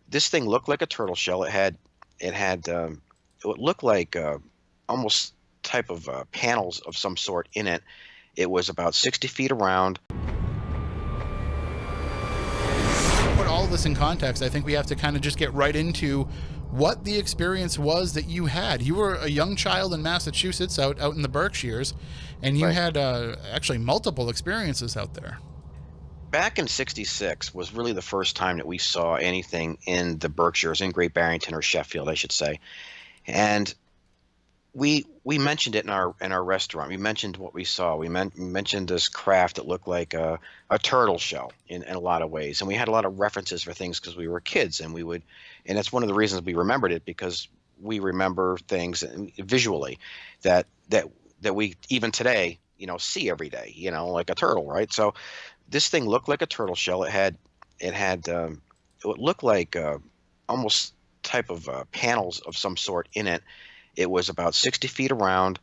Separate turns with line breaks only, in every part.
this thing looked like a turtle shell. It looked like almost type of panels of some sort in it. It was about 60 feet around.
Put all of this in context, I think we have to kind of just get right into what the experience was that you had. You were a young child in Massachusetts, out in the Berkshires, and you
Right.
had actually multiple experiences out there.
Back in 66 was really the first time that we saw anything in the Berkshires, in Great Barrington or Sheffield, I should say. And we mentioned it in our restaurant. We mentioned what we saw. We mentioned this craft that looked like a turtle shell in a lot of ways, and we had a lot of references for things because we were kids, and that's one of the reasons we remembered it, because we remember things visually that that that we even today see every day, like a turtle, right? So this thing looked like a turtle shell. It looked like almost type of panels of some sort in it. It was about 60 feet around.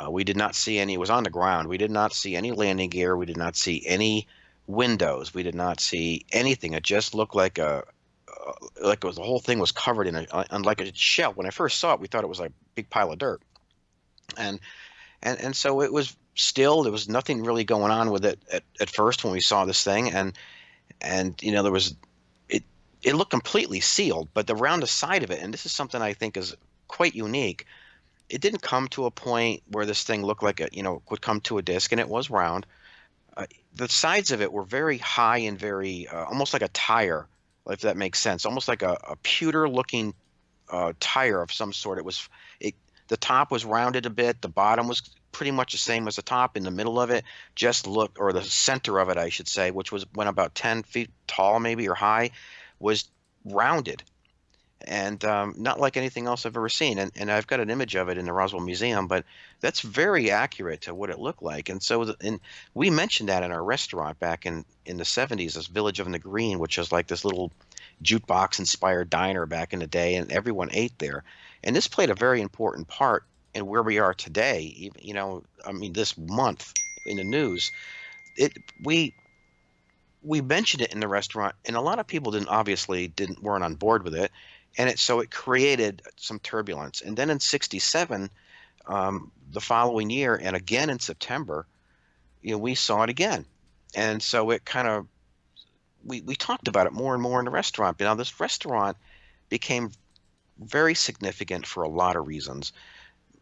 We did not see any. It was on the ground. We did not see any landing gear. We did not see any windows. We did not see anything. It just looked like the whole thing was covered in like a shell. When I first saw it, we thought it was like a big pile of dirt. And and so it was still. There was nothing really going on with it at first when we saw this thing. And there was it. It looked completely sealed, but around the side of it, and this is something I think is quite unique. It didn't come to a point where this thing looked like would come to a disc, and it was round. The sides of it were very high and very almost like a tire, if that makes sense, almost like a pewter looking tire of some sort. It the top was rounded a bit, the bottom was pretty much the same as the top. In the middle of it, or the center of it, I should say, which went about 10 feet tall maybe or high, was rounded, and not like anything else I've ever seen. And I've got an image of it in the Roswell Museum, but that's very accurate to what it looked like. And so, and we mentioned that in our restaurant back in the 70s, this Village on the Green, which was like this little jukebox-inspired diner back in the day, and everyone ate there. And this played a very important part in where we are today. I mean, this month in the news, it we mentioned it in the restaurant, and a lot of people weren't on board with it, and it created some turbulence. And then in '67, the following year, and again in September, we saw it again, and so it kind of we talked about it more and more in the restaurant. Now this restaurant became very significant for a lot of reasons,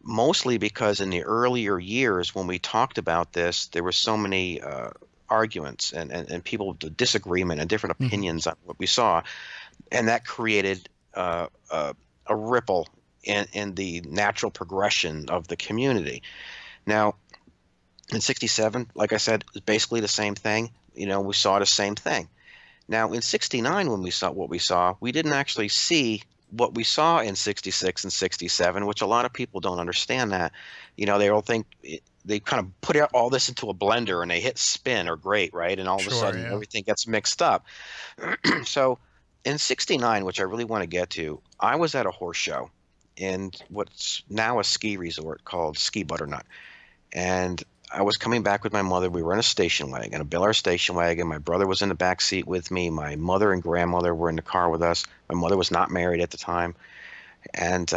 mostly because in the earlier years when we talked about this, there were so many arguments and people disagreement and different
Mm-hmm.
opinions on what we saw, and that created a ripple in the natural progression of the community. Now, in '67, like I said, it was basically the same thing. We saw the same thing. Now, in '69, when we saw what we saw, we didn't actually see what we saw in '66 and '67, which a lot of people don't understand that. They all think they kind of put all this into a blender and they hit spin or grate, right? And all of a
Sure,
sudden
yeah.
everything gets mixed up. So in '69, which I really want to get to, I was at a horse show in what's now a ski resort called Ski Butternut. And I was coming back with my mother. We were in a station wagon, a Bel Air station wagon. My brother was in the back seat with me. My mother and grandmother were in the car with us. My mother was not married at the time. And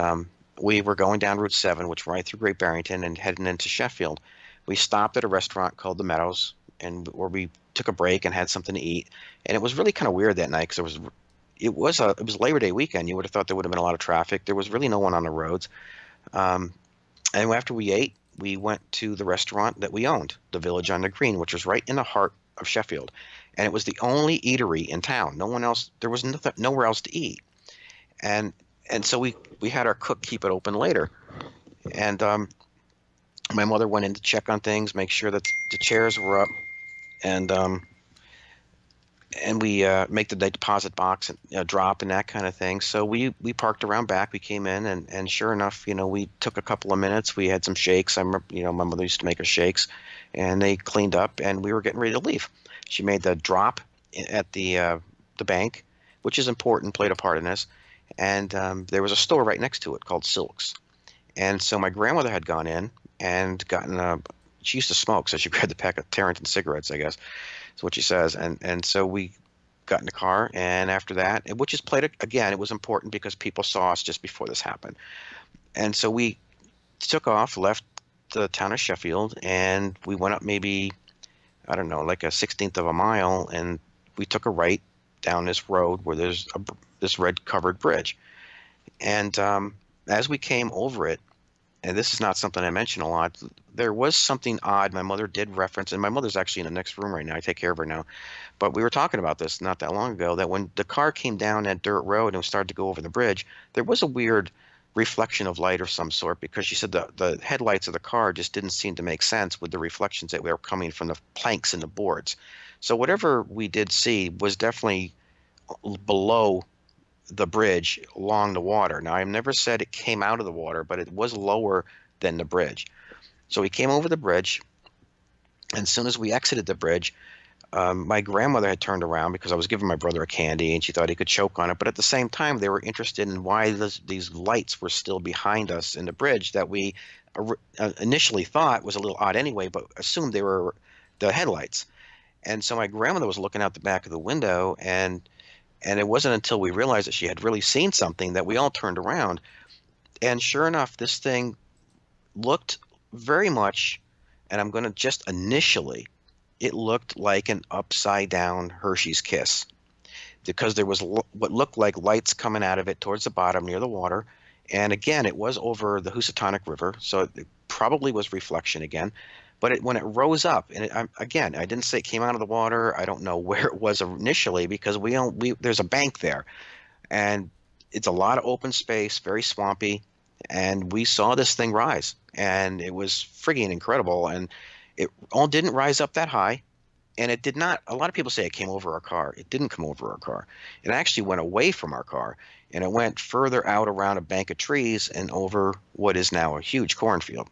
we were going down Route 7, which right through Great Barrington and heading into Sheffield. We stopped at a restaurant called the Meadows, and where we took a break and had something to eat. And it was really kind of weird that night because it was Labor Day weekend. You would have thought there would have been a lot of traffic. There was really no one on the roads. Um, and after we ate, we went to the restaurant that we owned, the Village on the Green, which was right in the heart of Sheffield. And it was the only eatery in town. No one else, there was nowhere else to eat. And so we had our cook keep it open later. And my mother went in to check on things, make sure that the chairs were up, and we make the deposit box and drop and that kind of thing. So we parked around back. We came in, and sure enough, we took a couple of minutes. We had some shakes. I remember, my mother used to make us shakes, and they cleaned up, and we were getting ready to leave. She made the drop at the bank, which is important, played a part in this. And there was a store right next to it called Silks. And so my grandmother had gone in and she used to smoke, so she grabbed a pack of Tarrington cigarettes, I guess. That's what she says. And so we got in the car, and after that, which is played again, it was important because people saw us just before this happened. And so we took off, left the town of Sheffield, and we went up maybe, I don't know, like a 16th of a mile, and we took a right down this road where there's this red covered bridge. And as we came over it, and this is not something I mention a lot, there was something odd my mother did reference, and my mother's actually in the next room right now. I take care of her now. But we were talking about this not that long ago, that when the car came down that dirt road and started to go over the bridge, there was a weird reflection of light of some sort, because she said the headlights of the car just didn't seem to make sense with the reflections that were coming from the planks and the boards. So whatever we did see was definitely below the bridge along the water. Now, I've never said it came out of the water, but it was lower than the bridge. So we came over the bridge, and as soon as we exited the bridge, my grandmother had turned around because I was giving my brother a candy, and she thought he could choke on it. But at the same time, they were interested in why these lights were still behind us in the bridge that we initially thought was a little odd anyway, but assumed they were the headlights. And so my grandmother was looking out the back of the window, and it wasn't until we realized that she had really seen something that we all turned around. And sure enough, this thing looked very much, and I'm going to just initially, it looked like an upside down Hershey's Kiss, because there was what looked like lights coming out of it towards the bottom near the water. And again, it was over the Housatonic River, so it probably was reflection again. But when it rose up, and again, I didn't say it came out of the water. I don't know where it was initially, because there's a bank there, and it's a lot of open space, very swampy, and we saw this thing rise, and it was friggin' incredible. And it all didn't rise up that high, and it did not. A lot of people say it came over our car. It didn't come over our car. It actually went away from our car, and it went further out around a bank of trees and over what is now a huge cornfield.